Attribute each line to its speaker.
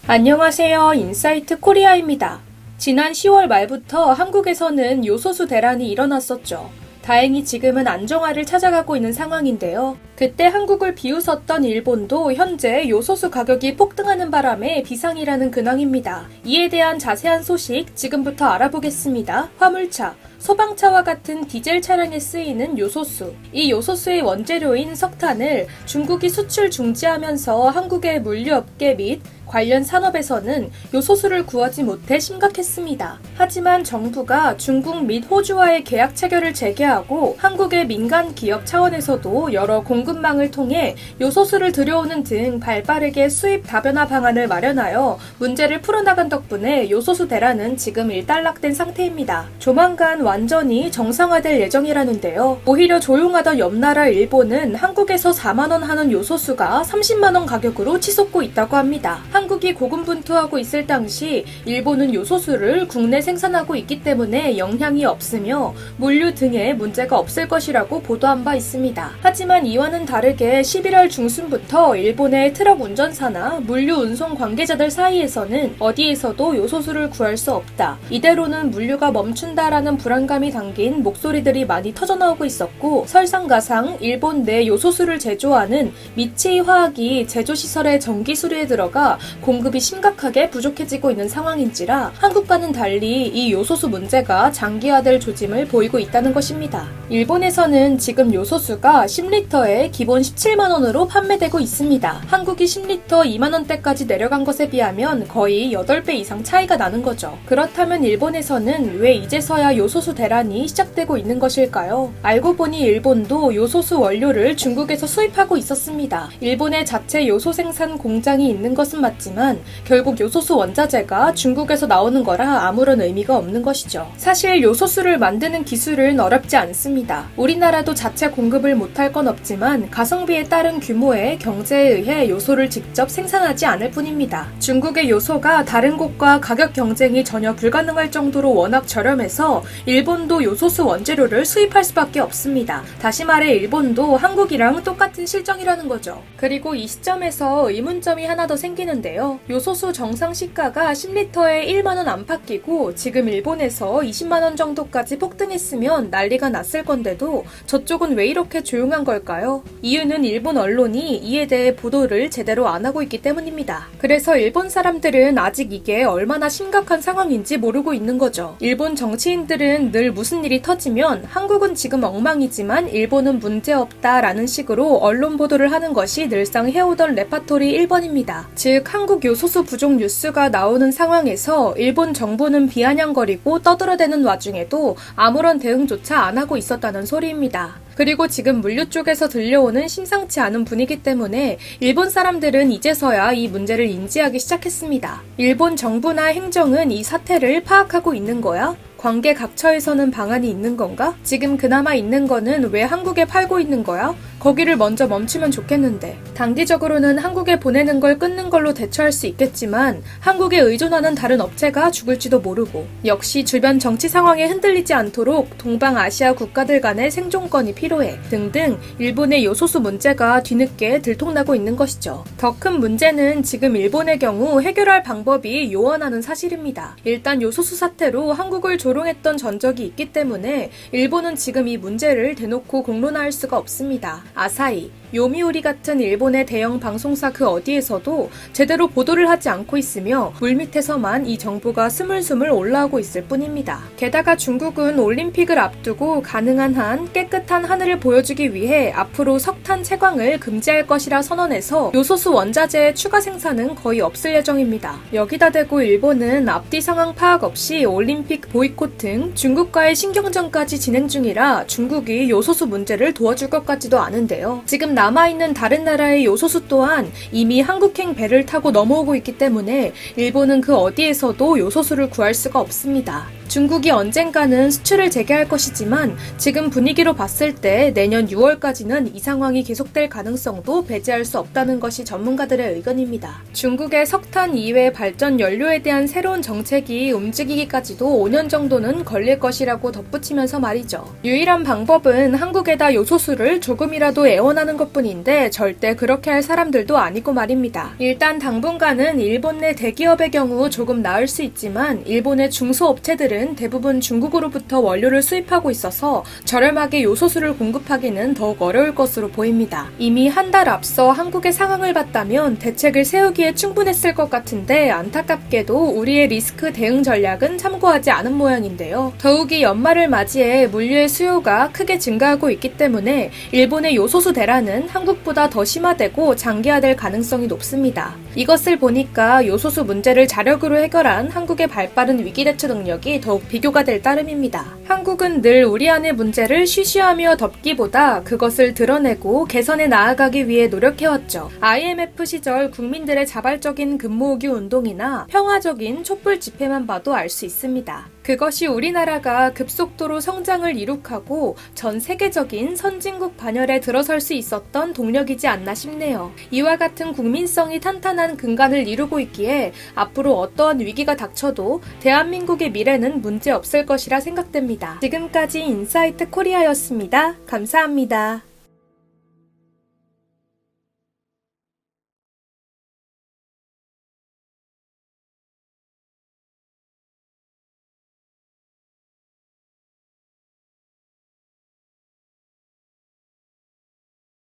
Speaker 1: 안녕하세요. 인사이트 코리아입니다. 지난 10월 말부터 한국에서는 요소수 대란이 일어났었죠. 다행히 지금은 안정화를 찾아가고 있는 상황인데요. 그때 한국을 비웃었던 일본도 현재 요소수 가격이 폭등하는 바람에 비상이라는 근황입니다. 이에 대한 자세한 소식 지금부터 알아보겠습니다. 화물차, 소방차와 같은 디젤 차량에 쓰이는 요소수. 이 요소수의 원재료인 석탄을 중국이 수출 중지하면서 한국의 물류업계 및 관련 산업에서는 요소수를 구하지 못해 심각했습니다. 하지만 정부가 중국 및 호주와의 계약 체결을 재개하고 한국의 민간 기업 차원에서도 여러 공급망을 통해 요소수를 들여오는 등 발빠르게 수입 다변화 방안을 마련하여 문제를 풀어나간 덕분에 요소수 대란은 지금 일단락된 상태입니다. 조만간 완전히 정상화될 예정이라는데요. 오히려 조용하던 옆나라 일본은 한국에서 4만원 하는 요소수가 30만원 가격으로 치솟고 있다고 합니다. 한국이 고군분투하고 있을 당시 일본은 요소수를 국내 생산하고 있기 때문에 영향이 없으며 물류 등에 문제가 없을 것이라고 보도한 바 있습니다. 하지만 이와는 다르게 11월 중순부터 일본의 트럭 운전사나 물류 운송 관계자들 사이에서는 어디에서도 요소수를 구할 수 없다. 이대로는 물류가 멈춘다라는 불안감이 담긴 목소리들이 많이 터져나오고 있었고, 설상가상 일본 내 요소수를 제조하는 미치이 화학이 제조시설의 정기 수리에 들어가 공급이 심각하게 부족해지고 있는 상황인지라 한국과는 달리 이 요소수 문제가 장기화될 조짐을 보이고 있다는 것입니다. 일본에서는 지금 요소수가 10리터에 기본 17만원으로 판매되고 있습니다. 한국이 10리터 2만원대까지 내려간 것에 비하면 거의 8배 이상 차이가 나는 거죠. 그렇다면 일본에서는 왜 이제서야 요소수 대란이 시작되고 있는 것일까요? 알고 보니 일본도 요소수 원료를 중국에서 수입하고 있었습니다. 일본의 자체 요소 생산 공장이 있는 것은 맞지만 결국 요소수 원자재가 중국에서 나오는 거라 아무런 의미가 없는 것이죠. 사실 요소수를 만드는 기술은 어렵지 않습니다. 우리나라도 자체 공급을 못할 건 없지만 가성비에 따른 규모의 경제에 의해 요소를 직접 생산하지 않을 뿐입니다. 중국의 요소가 다른 곳과 가격 경쟁이 전혀 불가능할 정도로 워낙 저렴해서 일본도 요소수 원재료를 수입할 수밖에 없습니다. 다시 말해 일본도 한국이랑 똑같은 실정이라는 거죠. 그리고 이 시점에서 의문점이 하나 더 생기는데요. 요소수 정상 시가가 10리터에 1만원 안팎이고 지금 일본에서 20만원 정도까지 폭등했으면 난리가 났을 건데도 저쪽은 왜 이렇게 조용한 걸까요? 이유는 일본 언론이 이에 대해 보도를 제대로 안 하고 있기 때문입니다. 그래서 일본 사람들은 아직 이게 얼마나 심각한 상황인지 모르고 있는 거죠. 일본 정치인들은 늘 무슨 일이 터지면 한국은 지금 엉망이지만 일본은 문제없다라는 식으로 언론 보도를 하는 것이 늘상 해오던 레파토리 1번입니다. 즉 한국 요소수 부족 뉴스가 나오는 상황에서 일본 정부는 비아냥거리고 떠들어대는 와중에도 아무런 대응조차 안 하고 있었다는 소리입니다. 그리고 지금 물류 쪽에서 들려오는 심상치 않은 분위기 때문에 일본 사람들은 이제서야 이 문제를 인지하기 시작했습니다. 일본 정부나 행정은 이 사태를 파악하고 있는 거야? 관계 각처에서는 방안이 있는 건가? 지금 그나마 있는 거는 왜 한국에 팔고 있는 거야? 거기를 먼저 멈추면 좋겠는데. 단기적으로는 한국에 보내는 걸 끊는 걸로 대처할 수 있겠지만 한국에 의존하는 다른 업체가 죽을지도 모르고, 역시 주변 정치 상황에 흔들리지 않도록 동방아시아 국가들 간의 생존권이 필요해 등등 일본의 요소수 문제가 뒤늦게 들통나고 있는 것이죠. 더 큰 문제는 지금 일본의 경우 해결할 방법이 요원하는 사실입니다. 일단 요소수 사태로 한국을 조롱했던 전적이 있기 때문에 일본은 지금 이 문제를 대놓고 공론화할 수가 없습니다. 아사히, 요미우리 같은 일본의 대형 방송사 그 어디에서도 제대로 보도를 하지 않고 있으며 물밑에서만 이 정보가 스물스물 올라오고 있을 뿐입니다. 게다가 중국은 올림픽을 앞두고 가능한 한 깨끗한 하늘을 보여주기 위해 앞으로 석탄 채광을 금지할 것이라 선언해서 요소수 원자재의 추가 생산은 거의 없을 예정입니다. 여기다 대고 일본은 앞뒤 상황 파악 없이 올림픽 보이콧 등 중국과의 신경전까지 진행 중이라 중국이 요소수 문제를 도와줄 것 같지도 않은데요. 지금 남아있는 다른 나라의 요소수 또한 이미 한국행 배를 타고 넘어오고 있기 때문에 일본은 그 어디에서도 요소수를 구할 수가 없습니다. 중국이 언젠가는 수출을 재개할 것이지만 지금 분위기로 봤을 때 내년 6월까지는 이 상황이 계속될 가능성도 배제할 수 없다는 것이 전문가들의 의견입니다. 중국의 석탄 이외 발전 연료에 대한 새로운 정책이 움직이기까지도 5년 정도는 걸릴 것이라고 덧붙이면서 말이죠. 유일한 방법은 한국에다 요소수를 조금이라도 애원하는 것뿐인데 절대 그렇게 할 사람들도 아니고 말입니다. 일단 당분간은 일본 내 대기업의 경우 조금 나을 수 있지만 일본의 중소업체들은 대부분 중국으로부터 원료를 수입하고 있어서 저렴하게 요소수를 공급하기는 더욱 어려울 것으로 보입니다. 이미 한 달 앞서 한국의 상황을 봤다면 대책을 세우기에 충분했을 것 같은데 안타깝게도 우리의 리스크 대응 전략은 참고하지 않은 모양인데요. 더욱이 연말을 맞이해 물류의 수요가 크게 증가하고 있기 때문에 일본의 요소수 대란은 한국보다 더 심화되고 장기화될 가능성이 높습니다. 이것을 보니까 요소수 문제를 자력으로 해결한 한국의 발빠른 위기대처 능력이 더욱 비교가 될 따름입니다. 한국은 늘 우리 안의 문제를 쉬쉬하며 덮기보다 그것을 드러내고 개선해 나아가기 위해 노력해왔죠. IMF 시절 국민들의 자발적인 금모으기 운동이나 평화적인 촛불 집회만 봐도 알 수 있습니다. 그것이 우리나라가 급속도로 성장을 이룩하고 전 세계적인 선진국 반열에 들어설 수 있었던 동력이지 않나 싶네요. 이와 같은 국민성이 탄탄한 근간을 이루고 있기에 앞으로 어떠한 위기가 닥쳐도 대한민국의 미래는 문제 없을 것이라 생각됩니다. 지금까지 인사이트 코리아였습니다. 감사합니다.